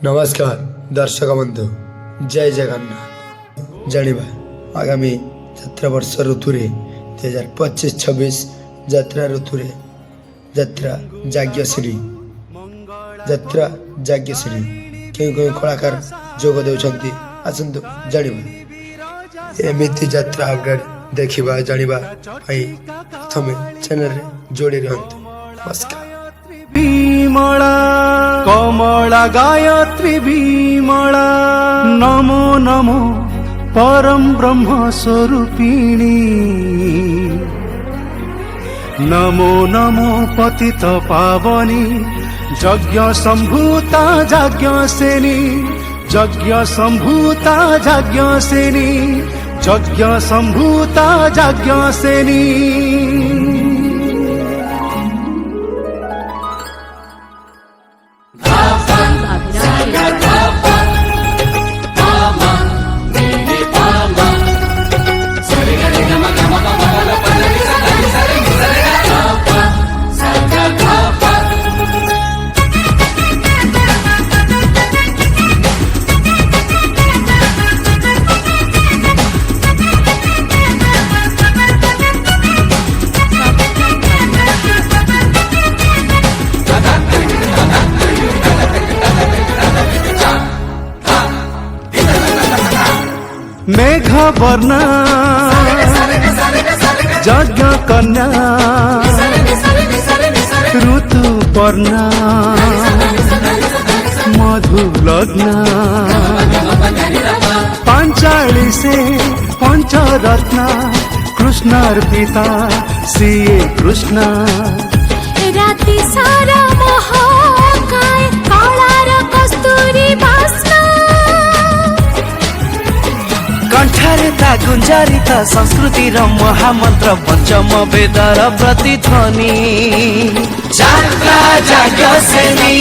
नमस्कार दर्शक बंधु जय जगन्नाथ जानिबा आगामी यात्रा वर्ष ऋतु 2025-26 यात्रा ऋतु यात्रा जाग्यश्री क्यों क्यों कलाकार जोग देउछंती आसंतु जानिबा एमिति यात्रा अपडेट देखिबा जानिबा पई प्रथमे चैनल रे जोड़ी रहंतु। नमस्कार। विमला कमला गायत्री विमला नमो नमो परम ब्रह्म स्वरूपिणी नमो नमो पतित पावनी यज्ञ संभूता यज्ञसेनी यज्ञ संभूता यज्ञसेनी यज्ञ संभूता यज्ञसेनी। मेघ वर्ण यज्ञ कन्या ऋतु पर्णा मधु लग्न पांचाली से पंचरत्न कृष्णार्पिता श्री कृष्ण राति सारा महाकाय कालार कस्तूरी बास्ना कंठारे ता गुंजारित संस्कृति र महामंत्र पंचम वेदर प्रतिध्वनि जात्रा जाग्यसेनी